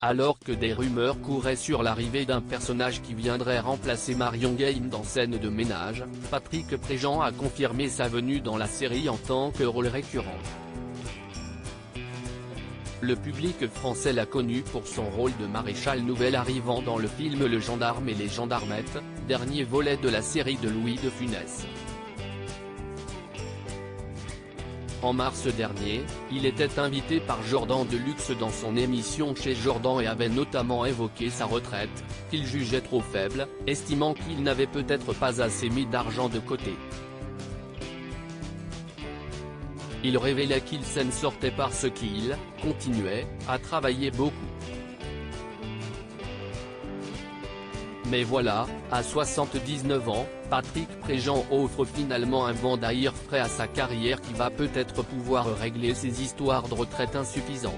Alors que des rumeurs couraient sur l'arrivée d'un personnage qui viendrait remplacer Marion Game dans Scène de ménage, Patrick Préjean a confirmé sa venue dans la série en tant que rôle récurrent. Le public français l'a connu pour son rôle de maréchal nouvel arrivant dans le film Le Gendarme et les Gendarmettes, dernier volet de la série de Louis de Funès. En mars dernier, il était invité par Jordan Deluxe dans son émission Chez Jordan et avait notamment évoqué sa retraite, qu'il jugeait trop faible, estimant qu'il n'avait peut-être pas assez mis d'argent de côté. Il révélait qu'il s'en sortait parce qu'il continuait à travailler beaucoup. Mais voilà, à 79 ans, Patrick Préjean offre finalement un vent d'air frais à sa carrière qui va peut-être pouvoir régler ses histoires de retraite insuffisantes.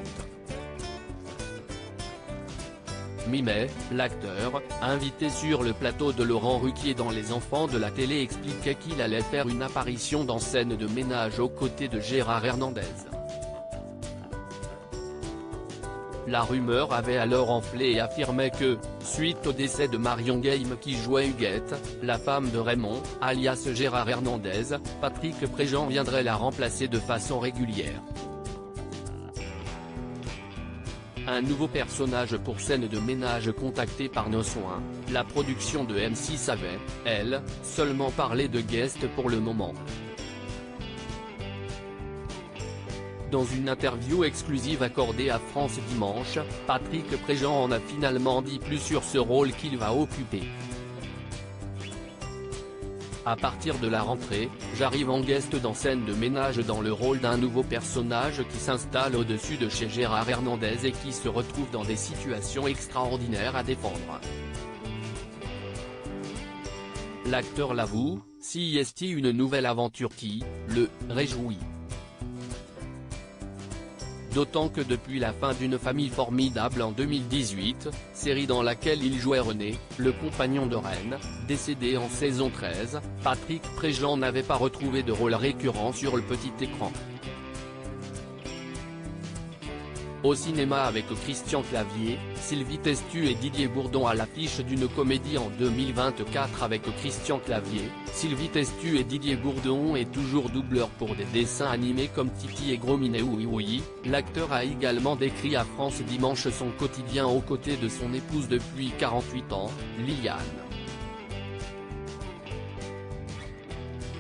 Mi-mai, l'acteur, invité sur le plateau de Laurent Ruquier dans Les Enfants de la télé expliquait qu'il allait faire une apparition dans Scène de ménage aux côtés de Gérard Hernandez. La rumeur avait alors enflé et affirmait que, suite au décès de Marion Game qui jouait Huguette, la femme de Raymond, alias Gérard Hernandez, Patrick Préjean viendrait la remplacer de façon régulière. Un nouveau personnage pour Scène de ménage contacté par Nos Soins, la production de M6 avait, elle, seulement parlé de guest pour le moment. Dans une interview exclusive accordée à France Dimanche, Patrick Préjean en a finalement dit plus sur ce rôle qu'il va occuper. À partir de la rentrée, j'arrive en guest dans Scène de ménage dans le rôle d'un nouveau personnage qui s'installe au-dessus de chez Gérard Hernandez et qui se retrouve dans des situations extraordinaires à défendre. L'acteur l'avoue, s'y est une nouvelle aventure qui le réjouit. D'autant que depuis la fin d'Une famille formidable en 2018, série dans laquelle il jouait René, le compagnon de Reine, décédé en saison 13, Patrick Préjean n'avait pas retrouvé de rôle récurrent sur le petit écran. Au cinéma avec Christian Clavier, Sylvie Testu et Didier Bourdon à l'affiche d'une comédie en 2024 avec Christian Clavier, Sylvie Testu et Didier Bourdon est toujours doubleur pour des dessins animés comme Titi et Gros Minet Oui Oui. L'acteur a également décrit à France Dimanche son quotidien aux côtés de son épouse depuis 48 ans, Liliane.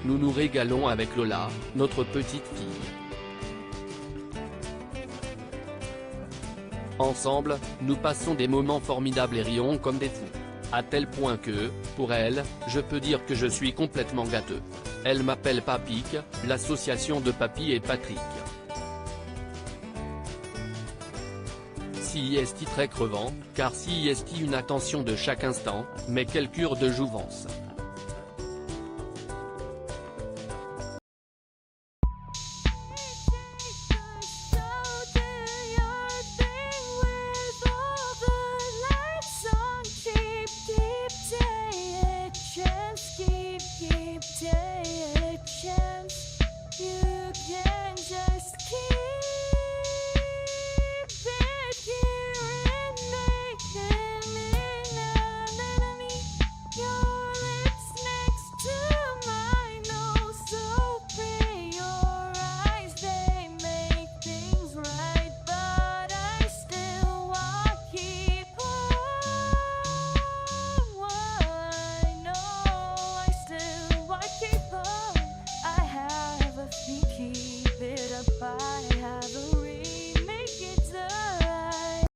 Nous nous régalons avec Lola, notre petite fille. Ensemble, nous passons des moments formidables et rions comme des fous. À tel point que, pour elle, je peux dire que je suis complètement gâteux. Elle m'appelle Papic, l'association de Papy et Patrick. Si est très crevant, car si est une attention de chaque instant, mais quelle cure de jouvence.